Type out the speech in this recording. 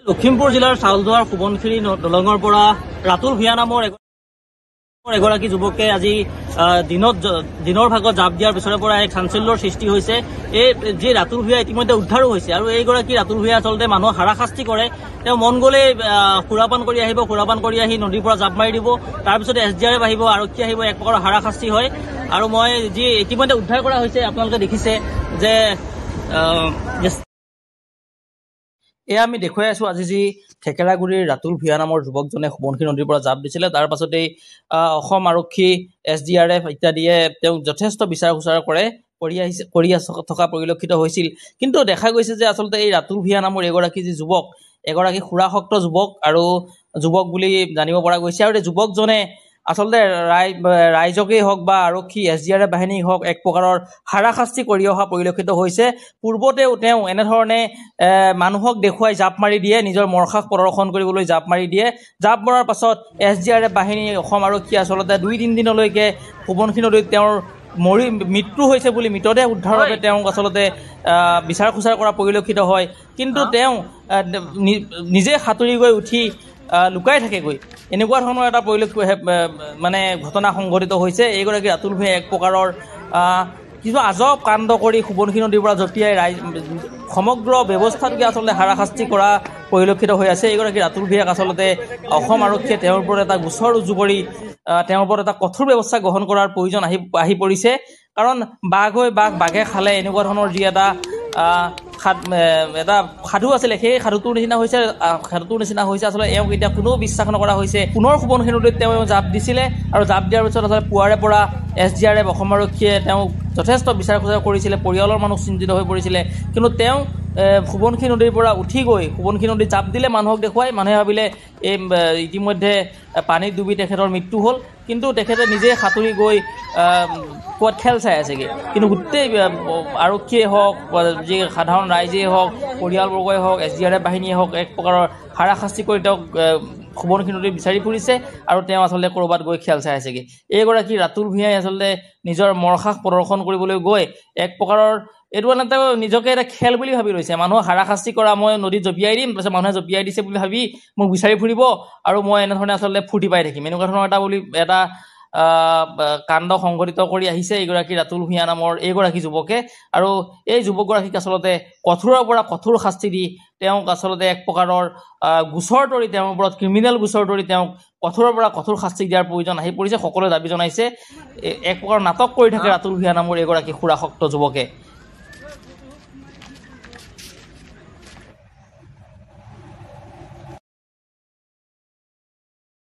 লখিমপুৰ জিলাৰ চাউলধোৱাৰ সোৱণশিৰি দলঙৰ পৰা ৰাতুল ভূঞা নামৰ এগৰাকী যুৱকে আজি দিনৰ ভাগত জাপ দিয়াৰ পিছৰে পৰা এক চাঞ্চল্যৰ সৃষ্টি হৈছে। এই যি ৰাতুল ভূঞা ইতিমধ্যে উদ্ধাৰো হৈছে আৰু এইগৰাকী ৰাতুল ভূঞা আচলতে মানুহক হাৰাশাস্তি কৰে। তেওঁ মন গ'লে সুৰাপান কৰি আহিব, সুৰাপান কৰি আহি নদীৰ পৰা জাপ মাৰি দিব, তাৰপিছত SDRF আহিব, আৰক্ষী আহিব, এক প্ৰকাৰৰ হাৰাশাস্তি হয়। আৰু মই যি ইতিমধ্যে উদ্ধাৰ কৰা হৈছে আপোনালোকে দেখিছে যে এয়া আমি দেখুৱাই আছো আজি যি থেকেৰাগুৰিৰ ৰাতুল ভূঞা নামৰ যুৱকজনে সোৱণশিৰি নদীৰ পৰা জাপ দিছিলে। তাৰ পাছতেই অসম আৰক্ষী, SDRF ইত্যাদিয়ে তেওঁক যথেষ্ট বিচাৰ খোচাৰ কৰি থকা পৰিলক্ষিত হৈছিল। কিন্তু দেখা গৈছে যে আচলতে এই ৰাতুল ভূঞা নামৰ এগৰাকী যি যুৱক, এগৰাকী সুৰাসক্ত যুৱক আৰু যুৱক বুলি জানিব পৰা গৈছে। আৰু এই যুৱকজনে আচলতে ৰাইজকেই হওক বা আৰক্ষী, SDRF বাহিনী হওক এক প্ৰকাৰৰ হাৰাশাস্তি কৰি অহা পৰিলক্ষিত হৈছে। পূৰ্বতেও তেওঁ এনেধৰণে মানুহক দেখুৱাই জাপ মাৰি দিয়ে, নিজৰ মৰসাস প্ৰদৰ্শন কৰিবলৈ জাপ মাৰি দিয়ে। জাপ মৰাৰ পাছত SDRF বাহিনী, অসম আৰক্ষী আচলতে 2-3 দিনলৈকে সোৱণশিৰি নদীত তেওঁৰ মৃত্যু হৈছে বুলি মৃতদেহ উদ্ধাৰৰ বাবে তেওঁক আচলতে বিচাৰ খোচাৰ কৰা পৰিলক্ষিত হয়। কিন্তু তেওঁ নিজে সাঁতুৰি গৈ উঠি লুকাই থাকেগৈ। এনেকুৱা ধৰণৰ এটা মানে ঘটনা সংঘটিত হৈছে। এইগৰাকী ৰাতুল ভূঞাই এক প্ৰকাৰৰ কিছু আজব কাণ্ড কৰি সোৱণশিৰি নদীৰ পৰা জঁপিয়াই সমগ্ৰ ব্যৱস্থাটোকে আচলতে হাৰাশাস্তি কৰা পৰিলক্ষিত হৈ আছে। এইগৰাকী ৰাতুল ভূঞাক আচলতে অসম আৰক্ষীয়ে তেওঁৰ ওপৰত এটা গোচৰ ৰুজু কৰি তেওঁৰ ওপৰত এটা কঠোৰ ব্যৱস্থা গ্ৰহণ কৰাৰ প্ৰয়োজন আহি পৰিছে। কাৰণ বাঘে খালে এনেকুৱা ধৰণৰ যি এটা সাধু আছিলে, সেই সাধুটোৰ নিচিনা হৈছে আচলতে এওঁক এতিয়া কোনেও বিশ্বাস নকৰা হৈছে। পুনৰ সোৱণশিৰি নদীত তেওঁ জাপ দিছিলে আৰু জাপ দিয়াৰ পিছত আচলতে পুৱাৰে পৰা SDRF, অসম আৰক্ষীয়ে তেওঁক যথেষ্ট বিচাৰ খোচাৰ কৰিছিলে, পৰিয়ালৰ মানুহ চিন্তিত হৈ পৰিছিলে। কিন্তু তেওঁ সোৱণশিৰি নদীৰ পৰা উঠি গৈ সোৱণশিৰি নদীত জাপ দিলে মানুহক দেখুৱাই, মানুহে ভাবিলে এই ইতিমধ্যে পানীত ডুবি তেখেতৰ মৃত্যু হ'ল। কিন্তু তেখেতে নিজে সাঁতুৰি গৈ ক'ত খেল চাই আছেগৈ। কিন্তু গোটেই আৰক্ষীয়ে হওক, যি সাধাৰণ ৰাইজেই হওক, পৰিয়ালবৰ্গই হওক, SDRF বাহিনীয়ে হওক এক প্ৰকাৰৰ হাৰাশাস্তি কৰি তেওঁক সোৱণশিৰি নদীত বিচাৰি ফুৰিছে আৰু তেওঁ আচলতে ক'ৰবাত গৈ খেল চাই আছেগৈ। এইগৰাকী ৰাতুল ভূঞাই আচলতে নিজৰ মৰসাস প্ৰদৰ্শন কৰিবলৈ গৈ এক প্ৰকাৰৰ এইটো তেওঁ নিজকে এটা খেল বুলি ভাবি লৈছে। মানুহক হাৰাশাস্তি কৰা, মই নদীত জঁপিয়াই দিম, তাৰপিছত মানুহে জঁপিয়াই দিছে বুলি ভাবি মোক বিচাৰি ফুৰিব আৰু মই এনেধৰণে আচলতে ফূৰ্তি পাই থাকিম। এনেকুৱা ধৰণৰ এটা কাণ্ড সংঘটিত কৰি আহিছে এইগৰাকী ৰাতুল ভূঞা নামৰ এইগৰাকী যুৱকে। আৰু এই যুৱকগৰাকীক আচলতে কঠোৰৰ পৰা কঠোৰ শাস্তি দি তেওঁক আচলতে এক প্ৰকাৰৰ গোচৰ তৰি, তেওঁৰ ওপৰত ক্ৰিমিনেল গোচৰ তৰি তেওঁক কঠোৰৰ পৰা কঠোৰ শাস্তি দিয়াৰ প্ৰয়োজন আহি পৰিছে। সকলোৱে দাবী জনাইছে। এক প্ৰকাৰৰ নাটক কৰি থাকে ৰাতুল ভূঞা নামৰ এগৰাকী সুৰাসক্ত যুৱকে।